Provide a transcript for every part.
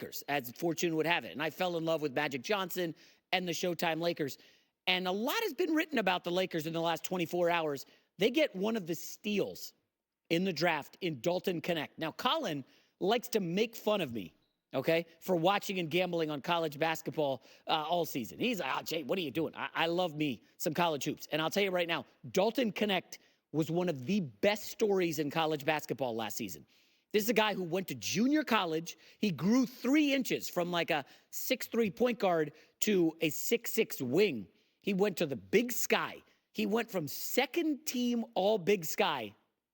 Lakers, as fortune would have it. And I fell in love with Magic Johnson and the Showtime Lakers. And a lot has been written about the Lakers in the last 24 hours. They get one of the steals in the draft in Dalton Knecht. Now, Colin likes to make fun of me, okay, for watching and gambling on college basketball all season. He's like, Jay, what are you doing? I love me some college hoops. And I'll tell you right now, Dalton Knecht was one of the best stories in college basketball last season. This is a guy who went to junior college. He grew 3 inches from like a 6'3" point guard to a 6'6" wing. He went to the Big Sky. He went from second team all Big Sky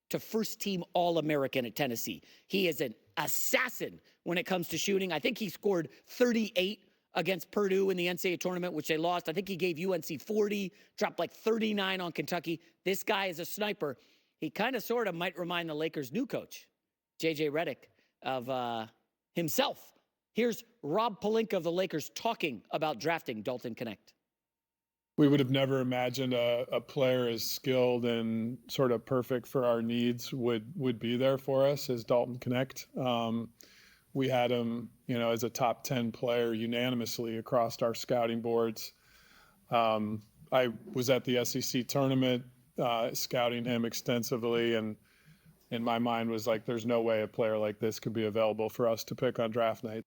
to first team All-American at Tennessee. He is an assassin when it comes to shooting. I think he scored 38 against Purdue in the NCAA tournament, which they lost. I think he gave UNC 40, dropped like 39 on Kentucky. This guy is a sniper. He kind of sort of might remind the Lakers' new coach, JJ Redick, of himself. Here's Rob Pelinka of the Lakers talking about drafting Dalton Knecht. We would have never imagined a player as skilled and sort of perfect for our needs would be there for us as Dalton Knecht. We had him, as a top 10 player unanimously across our scouting boards. I was at the SEC tournament scouting him extensively, and in my mind was like, there's no way a player like this could be available for us to pick on draft night.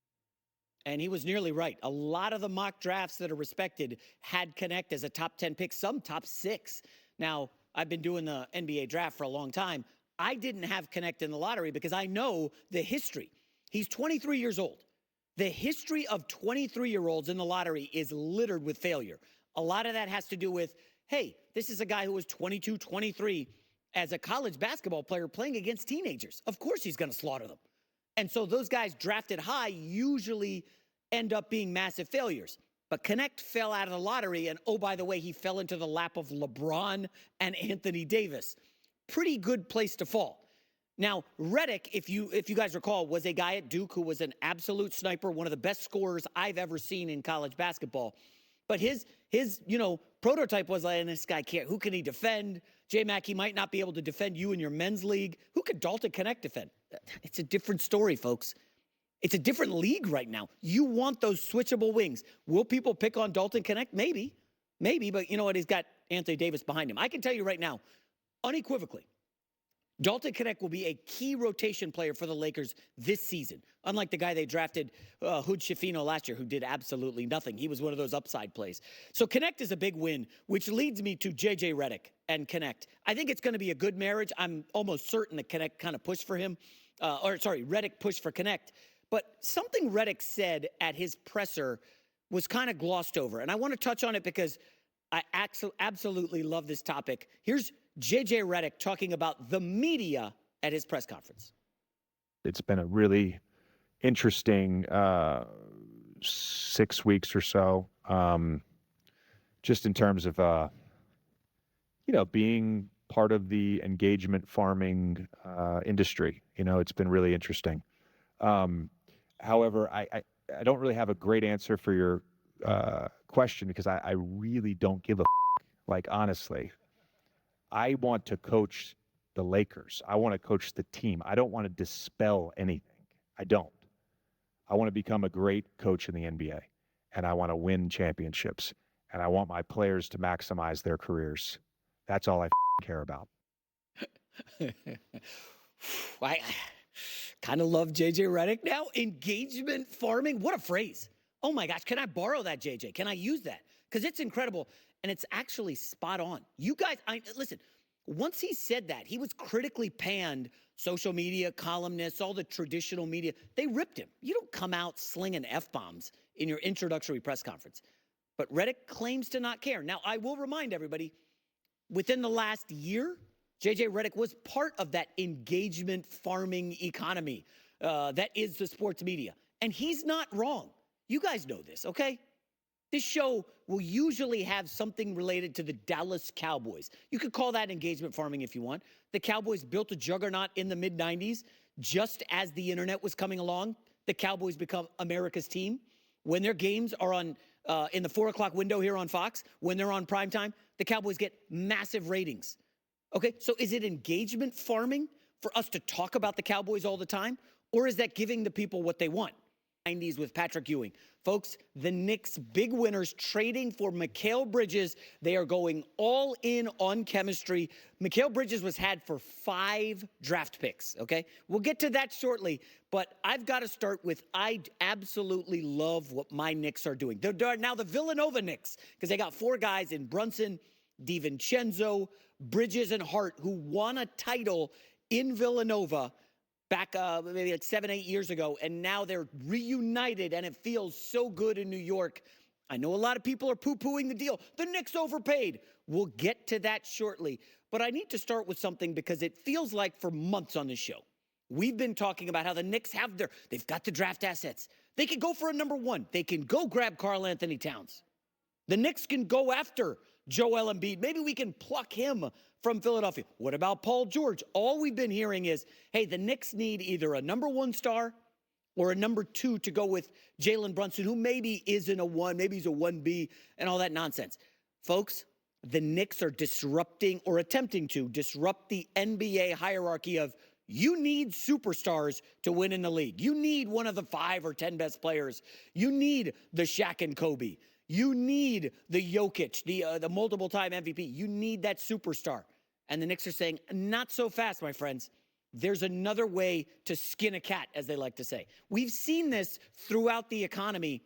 And he was nearly right. A lot of the mock drafts that are respected had Knecht as a top 10 pick, some top 6. Now, I've been doing the NBA draft for a long time. I didn't have Knecht in the lottery because I know the history. He's 23 years old. The history of 23-year-olds in the lottery is littered with failure. A lot of that has to do with, hey, this is a guy who was 22, 23 as a college basketball player playing against teenagers. Of course he's going to slaughter them. And so those guys drafted high usually end up being massive failures. But Knecht fell out of the lottery, and oh, by the way, he fell into the lap of LeBron and Anthony Davis. Pretty good place to fall. Now, Redick, if you guys recall, was a guy at Duke who was an absolute sniper, one of the best scorers I've ever seen in college basketball. But his prototype was like, this guy can't. Who can he defend? J-Mac, he might not be able to defend you in your men's league. Who could Dalton Knecht defend? It's a different story, folks. It's a different league right now. You want those switchable wings. Will people pick on Dalton Knecht? Maybe, but you know what? He's got Anthony Davis behind him. I can tell you right now, unequivocally, Dalton Knecht will be a key rotation player for the Lakers this season, unlike the guy they drafted, Hood Schifino, last year, who did absolutely nothing. He was one of those upside plays. So Knecht is a big win, which leads me to JJ Redick and Knecht. I think it's going to be a good marriage. I'm almost certain that Knecht kind of pushed for him. Redick pushed for Knecht. But something Redick said at his presser was kind of glossed over. And I want to touch on it because I absolutely love this topic. Here's JJ Redick talking about the media at his press conference. It's been a really interesting 6 weeks or so, just in terms of, being part of the engagement farming industry. It's been really interesting. However, I don't really have a great answer for your question because I really don't give a like, honestly. I want to coach the Lakers. I want to coach the team. I don't want to dispel anything. I don't. I want to become a great coach in the NBA, and I want to win championships, and I want my players to maximize their careers. That's all I care about. I kind of love JJ Redick now. Engagement farming. What a phrase. Oh my gosh. Can I borrow that, JJ? Can I use that? Because it's incredible. And it's actually spot on. You guys, listen, once he said that, he was critically panned. Social media, columnists, all the traditional media, they ripped him. You don't come out slinging F-bombs in your introductory press conference. But Redick claims to not care. Now, I will remind everybody, within the last year, JJ Redick was part of that engagement farming economy that is the sports media. And he's not wrong. You guys know this, okay? This show will usually have something related to the Dallas Cowboys. You could call that engagement farming if you want. The Cowboys built a juggernaut in the mid-90s. Just as the internet was coming along, the Cowboys become America's team. When their games are on in the 4 o'clock window here on Fox, when they're on primetime, the Cowboys get massive ratings. Okay, so is it engagement farming for us to talk about the Cowboys all the time? Or is that giving the people what they want? 90s with Patrick Ewing. Folks, the Knicks big winners trading for Mikal Bridges. They are going all in on chemistry. Mikal Bridges was had for 5 draft picks, okay? We'll get to that shortly, but I've got to start with I absolutely love what my Knicks are doing. They're now the Villanova Knicks because they got 4 guys in Brunson, DiVincenzo, Bridges, and Hart who won a title in Villanova back maybe like 7, 8 years ago, and now they're reunited, and it feels so good in New York. I know a lot of people are poo-pooing the deal. The Knicks overpaid. We'll get to that shortly. But I need to start with something because it feels like for months on this show, we've been talking about how the Knicks they've got the draft assets. They can go for a number 1. They can go grab Karl Anthony Towns. The Knicks can go after Joel Embiid. Maybe we can pluck him from Philadelphia. What about Paul George? All we've been hearing is, hey, the Knicks need either a number 1 star or a number 2 to go with Jalen Brunson, who maybe isn't a 1, maybe he's a 1B, and all that nonsense. Folks, the Knicks are disrupting or attempting to disrupt the NBA hierarchy of you need superstars to win in the league. You need one of the 5 or 10 best players. You need the Shaq and Kobe. You need the Jokic, the multiple-time MVP. You need that superstar. And the Knicks are saying, not so fast, my friends. There's another way to skin a cat, as they like to say. We've seen this throughout the economy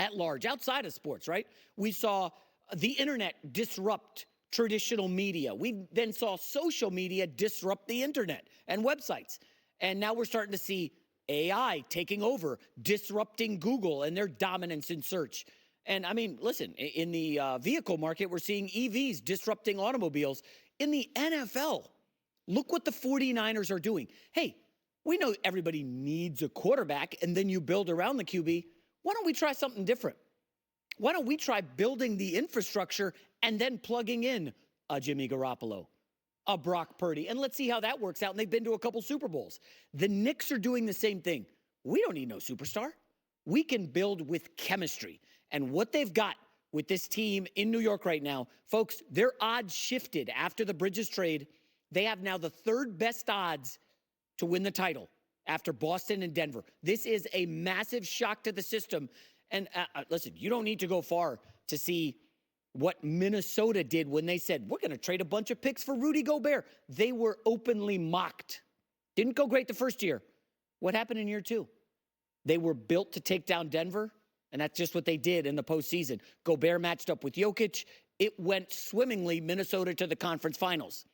at large, outside of sports, right? We saw the internet disrupt traditional media. We then saw social media disrupt the internet and websites. And now we're starting to see AI taking over, disrupting Google and their dominance in search. And I mean, listen, in the vehicle market, we're seeing EVs disrupting automobiles. In the NFL, look what the 49ers are doing. Hey, we know everybody needs a quarterback, and then you build around the QB. Why don't we try something different? Why don't we try building the infrastructure and then plugging in a Jimmy Garoppolo, a Brock Purdy, and let's see how that works out. And they've been to a couple Super Bowls. The Knicks are doing the same thing. We don't need no superstar. We can build with chemistry. And what they've got with this team in New York right now, folks, their odds shifted after the Bridges trade. They have now the 3rd best odds to win the title after Boston and Denver. This is a massive shock to the system. And listen, you don't need to go far to see what Minnesota did when they said, we're going to trade a bunch of picks for Rudy Gobert. They were openly mocked. Didn't go great the first year. What happened in year 2? They were built to take down Denver, and that's just what they did in the postseason. Gobert matched up with Jokic. It went swimmingly, Minnesota to the conference finals.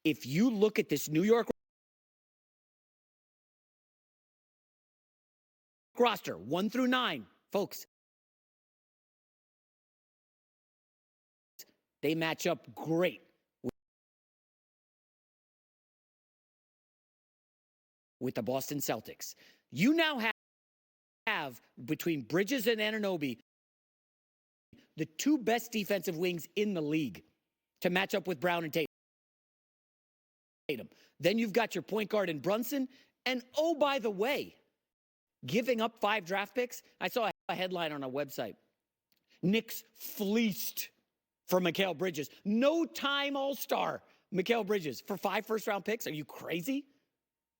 If you look at this New York roster, 1 through 9, folks, they match up great with the Boston Celtics. You now have between Bridges and Anunoby the 2 best defensive wings in the league to match up with Brown and Tatum. Then you've got your point guard in Brunson. And oh, by the way, giving up 5 draft picks. I saw a headline on a website. Knicks fleeced for Mikal Bridges. No-time All-Star Mikal Bridges for 5 first-round picks. Are you crazy?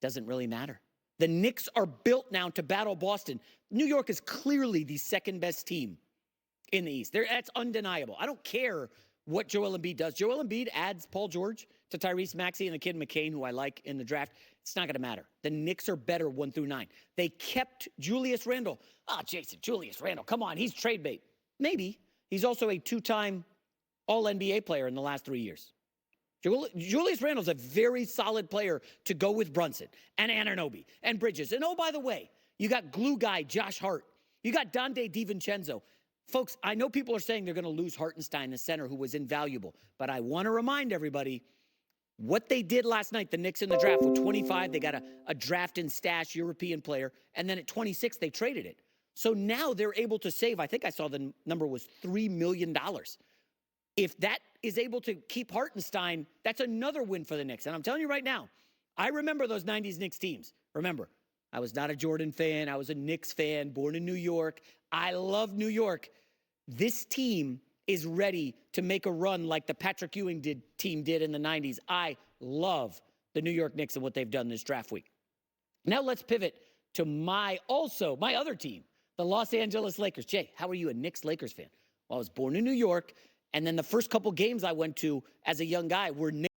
Doesn't really matter. The Knicks are built now to battle Boston. New York is clearly the 2nd best team in the East. That's undeniable. I don't care what Joel Embiid does. Joel Embiid adds Paul George to Tyrese Maxey and the kid McCain, who I like in the draft. It's not going to matter. The Knicks are better 1 through 9. They kept Julius Randle. Jason, Julius Randle, come on, he's trade bait. Maybe. He's also a 2-time All-NBA player in the last 3 years. Julius Randle's a very solid player to go with Brunson and Anunoby and Bridges. And oh, by the way, you got glue guy Josh Hart. You got Donte DiVincenzo. Folks, I know people are saying they're going to lose Hartenstein, the center, who was invaluable. But I want to remind everybody what they did last night, the Knicks in the draft. With 25, they got a draft and stash European player. And then at 26, they traded it. So now they're able to save, I think I saw the number was $3 million. If that is able to keep Hartenstein, that's another win for the Knicks. And I'm telling you right now, I remember those 90s Knicks teams. Remember, I was not a Jordan fan. I was a Knicks fan, born in New York. I love New York. This team is ready to make a run like the Patrick Ewing team did in the 90s. I love the New York Knicks and what they've done this draft week. Now let's pivot to my other team, the Los Angeles Lakers. Jay, how are you a Knicks Lakers fan? Well, I was born in New York, and then the first couple games I went to as a young guy were Knicks.